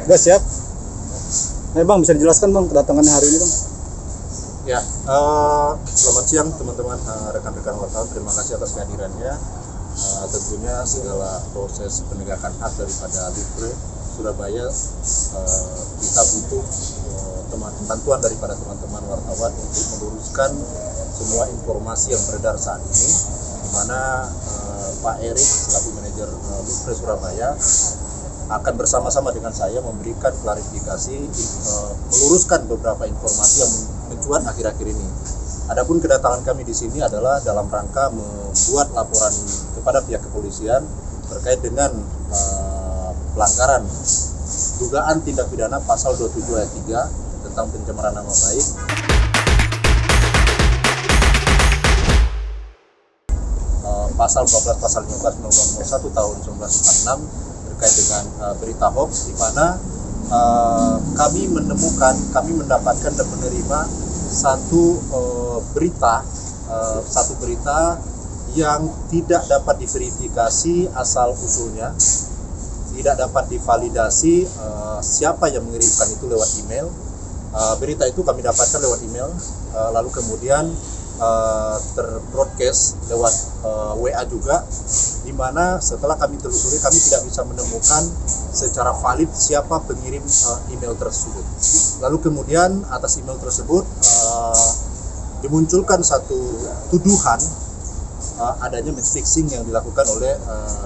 Udah siap? Bang, bisa dijelaskan bang kedatangannya hari ini bang? Ya, selamat siang teman-teman, rekan-rekan wartawan. Terima kasih atas kehadirannya. Tentunya segala proses penegakan hak daripada Lufre Surabaya, kita butuh bantuan daripada teman-teman wartawan untuk meluruskan semua informasi yang beredar saat ini, di mana Pak Erik selaku manajer Lufre Surabaya akan bersama-sama dengan saya memberikan klarifikasi, meluruskan beberapa informasi yang mencuat akhir-akhir ini. Adapun kedatangan kami di sini adalah dalam rangka membuat laporan kepada pihak kepolisian terkait dengan pelanggaran dugaan tindak pidana pasal 27 ayat 3 tentang pencemaran nama baik. Pasal 12 pasal 15 Undang-Undang Nomor 1 tahun 1946 terkait dengan berita hoax, di mana kami mendapatkan dan menerima satu berita yang tidak dapat diverifikasi asal usulnya, tidak dapat divalidasi siapa yang mengirimkan itu lewat email. Berita itu kami dapatkan lewat email, lalu kemudian terbroadcast lewat WA juga, di mana setelah kami telusuri kami tidak bisa menemukan secara valid siapa pengirim email tersebut. Lalu kemudian atas email tersebut dimunculkan satu tuduhan adanya match fixing yang dilakukan oleh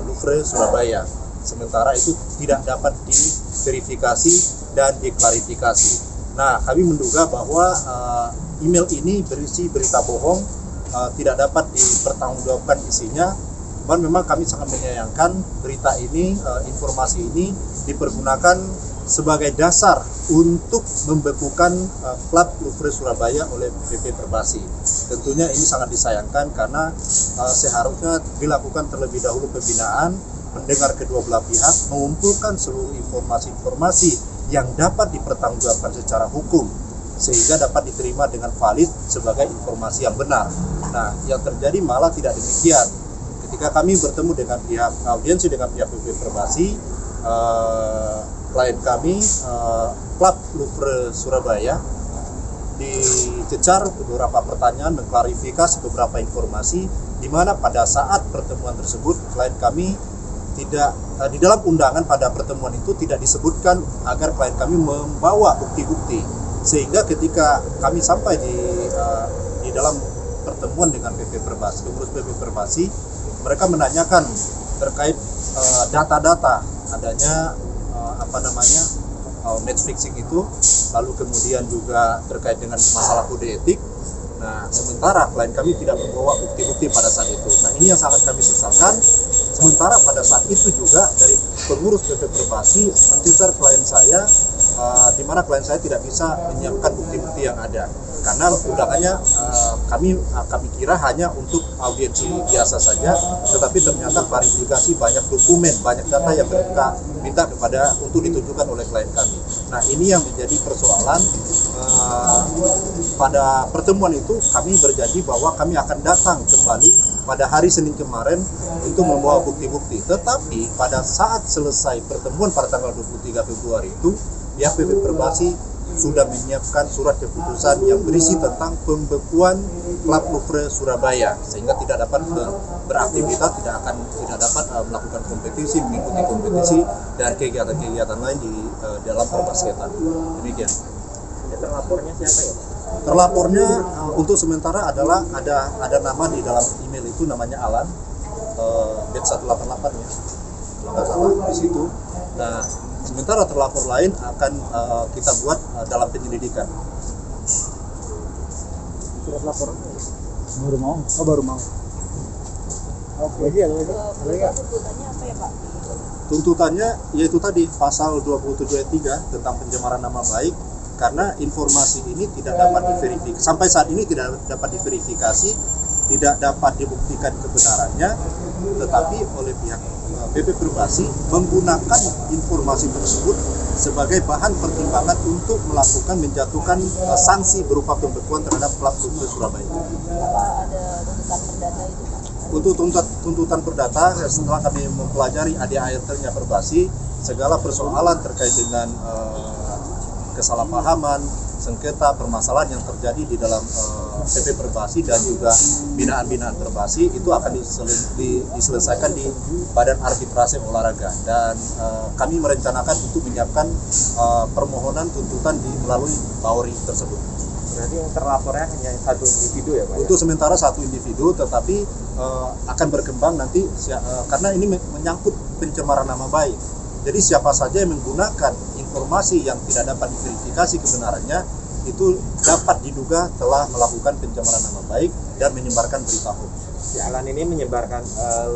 Lufre Surabaya, sementara itu tidak dapat diverifikasi dan diklarifikasi. Nah, kami menduga bahwa email ini berisi berita bohong, tidak dapat dipertanggungjawabkan isinya. Cuman memang kami sangat menyayangkan berita ini, informasi ini dipergunakan sebagai dasar untuk membekukan klub Lufre Surabaya oleh PP Perbasi. Tentunya ini sangat disayangkan karena seharusnya dilakukan terlebih dahulu pembinaan, mendengar kedua belah pihak, mengumpulkan seluruh informasi-informasi yang dapat dipertanggungjawabkan secara hukum sehingga dapat diterima dengan valid sebagai informasi yang benar. Nah, yang terjadi malah tidak demikian. Ketika kami bertemu dengan audiensi dengan pihak PP Perbasi, klien kami, klub Lufre Surabaya, dicecar beberapa pertanyaan, mengklarifikasi beberapa informasi, di mana pada saat pertemuan tersebut klien kami tidak, di dalam undangan pada pertemuan itu tidak disebutkan agar klien kami membawa bukti-bukti, sehingga ketika kami sampai di dalam pertemuan dengan PP Perbasi, pengurus PP Perbasi, mereka menanyakan terkait data-data adanya match fixing itu, lalu kemudian juga terkait dengan masalah kode etik. Nah, sementara klien kami tidak membawa bukti-bukti pada saat itu. Nah, ini yang sangat kami sesalkan. Sementara pada saat itu juga dari pengurus PP Perbasi mencecar klien saya, di mana klien saya tidak bisa menyiapkan bukti-bukti yang ada. Karena undangannya kami kira hanya untuk audiensi biasa saja, tetapi ternyata klarifikasi banyak dokumen, banyak data yang mereka minta untuk ditunjukkan oleh klien kami. Nah, ini yang menjadi persoalan. Pada pertemuan itu kami berjanji bahwa kami akan datang kembali pada hari Senin kemarin untuk membawa bukti-bukti. Tetapi pada saat selesai pertemuan pada tanggal 23 Februari itu, pihak PP Perbasi sudah menyiapkan surat keputusan yang berisi tentang pembekuan klub Lufre Surabaya, sehingga tidak dapat beraktivitas, tidak dapat melakukan kompetisi, mengikuti kompetisi dan kegiatan-kegiatan lain di dalam perbasketan. Demikian. Terlapornya siapa ya? Terlapornya untuk sementara adalah ada nama di dalam email itu, namanya Alan, bet 188 ya, kalau nggak salah di situ. Nah, sementara terlapor lain akan kita buat dalam penyelidikan. Surat laporan baru mau. Oke, iya. Tuntutannya apa ya Pak? Tuntutannya yaitu tadi pasal 27 ayat 3 tentang pencemaran nama baik, karena informasi ini tidak dapat diverifikasi, sampai saat ini tidak dapat diverifikasi, tidak dapat dibuktikan kebenarannya, tetapi oleh pihak PP Perbasi menggunakan informasi tersebut sebagai bahan pertimbangan untuk menjatuhkan sanksi berupa pembekuan terhadap klub Lufre Surabaya. Apa ada tuntutan perdata itu Pak? Untuk tuntutan perdata, setelah kami mempelajari ADART-nya Perbasi, segala persoalan terkait dengan kesalahpahaman, sengketa, permasalahan yang terjadi di dalam PP Perbasi dan juga binaan-binaan Perbasi itu akan diselesaikan di Badan Arbitrase Olahraga, dan kami merencanakan untuk menyiapkan permohonan tuntutan melalui Bauri tersebut. Berarti yang terlapornya hanya satu individu ya Pak? Untuk sementara satu individu, tetapi akan berkembang nanti karena ini menyangkut pencemaran nama baik. Jadi siapa saja yang menggunakan informasi yang tidak dapat diverifikasi kebenarannya itu dapat diduga telah melakukan pencemaran nama baik dan menyebarkan berita hoax. Si Alan ini menyebarkan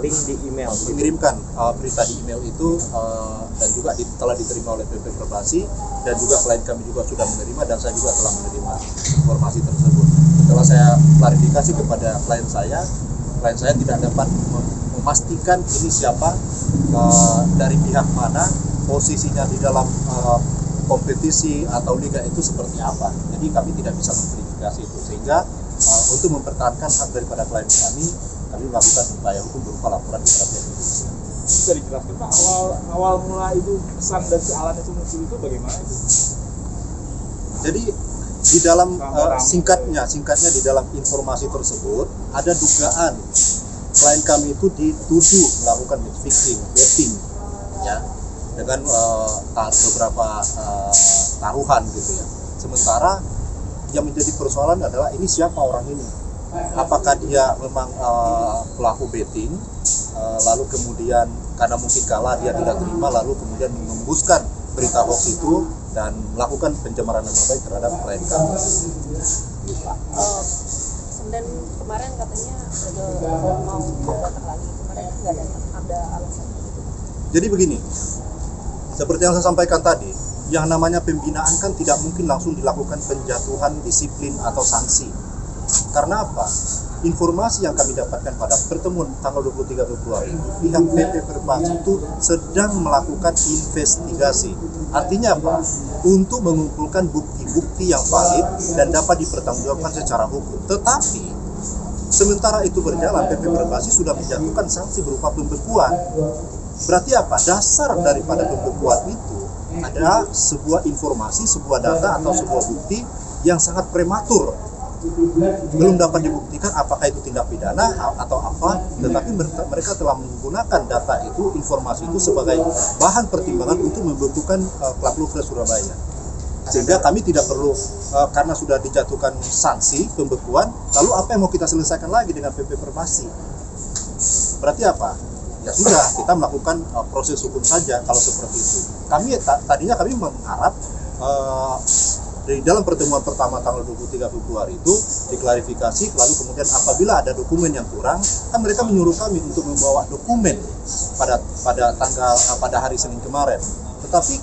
link di email. Mengirimkan berita di email itu dan juga telah diterima oleh PP Perbasi, dan juga klien kami juga sudah menerima, dan saya juga telah menerima informasi tersebut. Setelah saya klarifikasi kepada klien saya tidak dapat memastikan ini siapa, dari pihak mana, posisinya di dalam kompetisi atau liga itu seperti apa. Jadi kami tidak bisa memverifikasi itu, sehingga untuk mempertahankan hak daripada klien kami melakukan upaya hukum berupa laporan kepada pihak kepolisian. Bisa dijelaskan Pak, awal mula itu kesan dari si Alan itu muncul itu bagaimana itu? Jadi di dalam singkatnya di dalam informasi tersebut ada dugaan klien kami itu dituduh melakukan match fixing, betting, ya, dengan beberapa taruhan gitu ya. Sementara yang menjadi persoalan adalah ini siapa orang ini? Apakah dia memang pelaku betting, lalu kemudian karena mungkin kalah dia tidak terima, lalu kemudian mengembuskan berita hoax itu dan melakukan pencemaran nama baik terhadap klien kami. Dan kemarin katanya mau datang lagi, kemarin nggak ada alasan gitu. Jadi begini, seperti yang saya sampaikan tadi, yang namanya pembinaan kan tidak mungkin langsung dilakukan penjatuhan disiplin atau sanksi. Karena apa? Informasi yang kami dapatkan pada pertemuan tanggal 23 Februari, pihak PP Perbasi itu sedang melakukan investigasi. Artinya apa? Untuk mengumpulkan bukti-bukti yang valid dan dapat dipertanggungjawabkan secara hukum. Tetapi sementara itu berjalan, PP Perbasi sudah menjatuhkan sanksi berupa pembekuan. Berarti apa? Dasar daripada pembekuan itu ada sebuah informasi, sebuah data atau sebuah bukti yang sangat prematur. Belum dapat dibuktikan apakah itu tindak pidana atau apa, tetapi mereka telah menggunakan data itu, informasi itu sebagai bahan pertimbangan untuk membekukan klub Louvre Surabaya. Sehingga kami tidak perlu, karena sudah dijatuhkan sanksi pembekuan, lalu apa yang mau kita selesaikan lagi dengan PP Perbasi? Berarti apa? Ya sudah, kita melakukan proses hukum saja kalau seperti itu. Tadinya kami mengharap di dalam pertemuan pertama tanggal 23 Februari itu diklarifikasi, lalu kemudian apabila ada dokumen yang kurang, kan mereka menyuruh kami untuk membawa dokumen pada hari Senin kemarin. Tetapi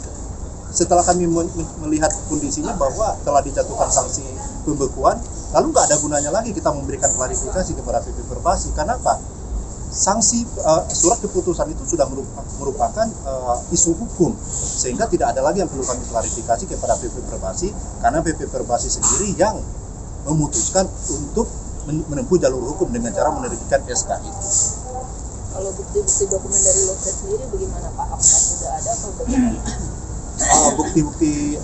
setelah kami melihat kondisinya bahwa telah dijatuhkan sanksi pembekuan, lalu nggak ada gunanya lagi kita memberikan klarifikasi kepada PP Perbasi. Karena apa? Sanksi surat keputusan itu sudah merupakan isu hukum, sehingga tidak ada lagi yang perlu kami klarifikasi kepada PP Perbasi, karena PP Perbasi sendiri yang memutuskan untuk menempuh jalur hukum dengan cara menerbitkan SK itu. Kalau bukti-bukti dokumen dari Louvre sendiri bagaimana Pak? Apakah sudah ada atau bagaimana? Bukti-bukti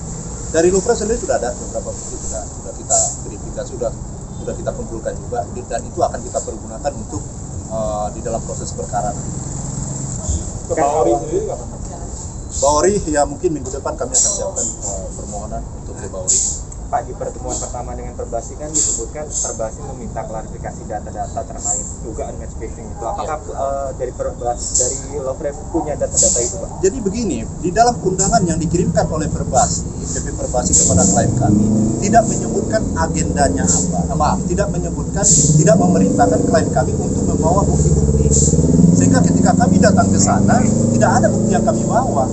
dari Louvre sendiri sudah ada, beberapa bukti sudah kita verifikasi, sudah kita kumpulkan juga, dan itu akan kita pergunakan untuk di dalam proses perkara. Ke Bauri sendiri nggak Pak? Bauri ya mungkin minggu depan kami akan siapkan permohonan untuk ke Bauri. Pak, di pertemuan pertama dengan Perbasi kan disebutkan Perbasi meminta klarifikasi data-data terkait dugaan match fixing itu. Apakah dari Louvre punya data-data itu Pak? Jadi begini, di dalam undangan yang dikirimkan oleh Perbasi, PP Perbasi kepada klien kami tidak menyebutkan agendanya apa. Tidak memerintahkan klien kami untuk membawa bukti-bukti. Sehingga ketika kami datang ke sana, tidak ada bukti yang kami bawa.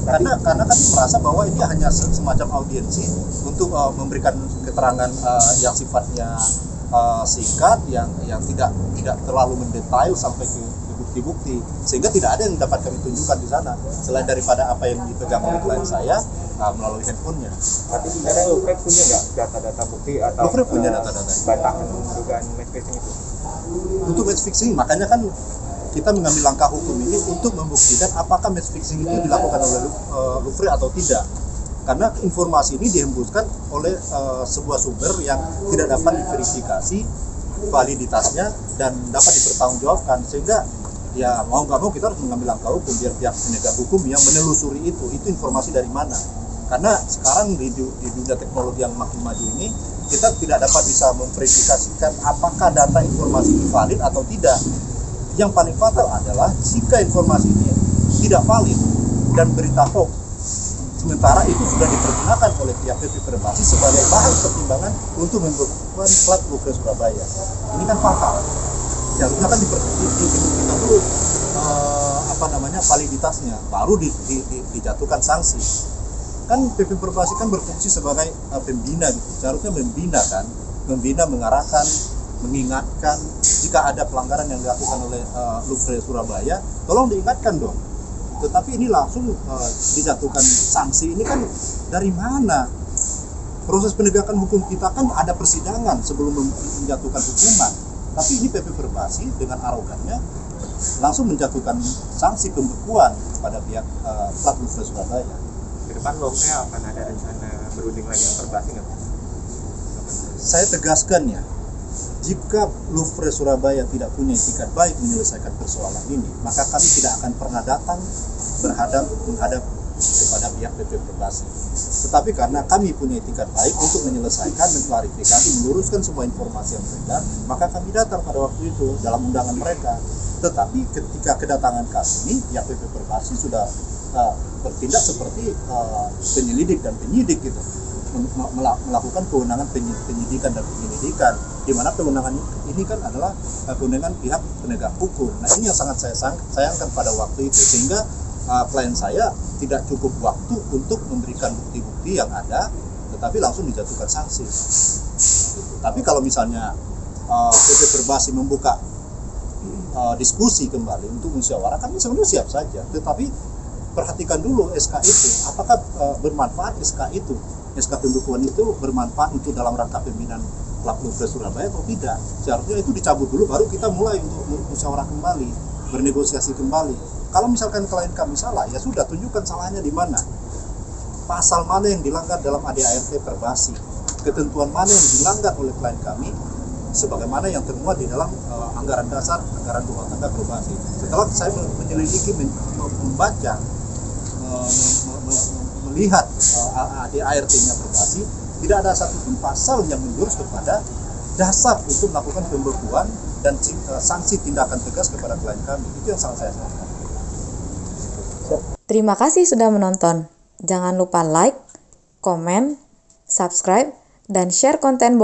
Karena kami merasa bahwa ini hanya semacam audiensi untuk memberikan keterangan yang sifatnya singkat, yang tidak terlalu mendetail sampai ke bukti-bukti, sehingga tidak ada yang dapat kami tunjukkan di sana selain daripada apa yang dipegang oleh klien saya melalui handphonenya. Tapi sebenarnya Louvre punya nggak data-data bukti atau Louvre punya data-data bantahan dugaan match fixing itu? Untuk match fixing, makanya kan kita mengambil langkah hukum ini untuk membuktikan apakah match fixing itu dilakukan oleh Louvre atau tidak. Karena informasi ini dihembuskan oleh sebuah sumber yang tidak dapat diverifikasi validitasnya dan dapat dipertanggungjawabkan, sehingga ya mau nggak mau kita harus mengambil langkah hukum biar pihak penegak hukum yang menelusuri itu informasi dari mana. Karena sekarang di dunia teknologi yang makin maju ini, kita tidak dapat bisa memverifikasikan apakah data informasi ini valid atau tidak. Yang paling fatal adalah jika informasi ini tidak valid dan berita hoax, sementara itu sudah dipergunakan oleh pihak PP Perbasi sebagai bahan pertimbangan untuk membekukan plat Louvre Surabaya. Ini kan fatal. Harusnya kan dibuktikan dulu validitasnya, baru dijatuhkan sanksi. Kan PP Perbasi kan berfungsi sebagai pembina gitu. Seharusnya membina, mengarahkan, mengingatkan jika ada pelanggaran yang dilakukan oleh Louvre Surabaya, tolong diingatkan dong. Tetapi ini langsung dijatuhkan sanksi. Ini kan dari mana? Proses penegakan hukum kita kan ada persidangan sebelum menjatuhkan hukuman. Tapi ini PP Perbasi dengan arogannya langsung menjatuhkan sanksi pembekuan kepada pihak plat Louvre Surabaya. Ke depan Louvre akan ada rencana berunding lagi dengan Perbasi nggak? Saya tegaskan ya, jika Louvre Surabaya tidak punya itikat baik menyelesaikan persoalan ini, maka kami tidak akan pernah datang menghadap kepada pihak PP Perbasi. Tetapi karena kami punya itikat baik untuk menyelesaikan, mengklarifikasi, meluruskan semua informasi yang beredar, maka kami datang pada waktu itu dalam undangan mereka. Tetapi ketika kedatangan kami ini, pihak PP Perbasi sudah bertindak seperti penyelidik dan penyidik gitu, melakukan kewenangan penyidikan dan penyelidikan, di mana kewenangan ini kan adalah kewenangan pihak penegak hukum. Nah, ini yang sangat saya sayangkan pada waktu itu, sehingga klien saya tidak cukup waktu untuk memberikan bukti-bukti yang ada, tetapi langsung dijatuhkan sanksi. Tapi kalau misalnya PP Perbasi membuka diskusi kembali untuk musyawarah, kami sebenarnya siap saja. Tetapi perhatikan dulu SK itu, apakah bermanfaat SK itu, SK pembekuan itu bermanfaat untuk dalam rangka pembinaan plat Louvre Surabaya atau tidak. Seharusnya itu dicabut dulu, baru kita mulai untuk musyawarah kembali, bernegosiasi kembali. Kalau misalkan klien kami salah, ya sudah, tunjukkan salahnya di mana. Pasal mana yang dilanggar dalam ADART Perbasi, ketentuan mana yang dilanggar oleh klien kami, sebagaimana yang termuat di dalam anggaran dasar, anggaran rumah tangga Perbasi. Setelah saya menyelidiki, membaca, melihat ADART-nya Perbasi, tidak ada satupun pasal yang menjurus kepada dasar untuk melakukan pembekuan dan sanksi tindakan tegas kepada klien kami. Itu yang sangat saya sayangkan. Terima kasih sudah menonton. Jangan lupa like, komen, subscribe, dan share konten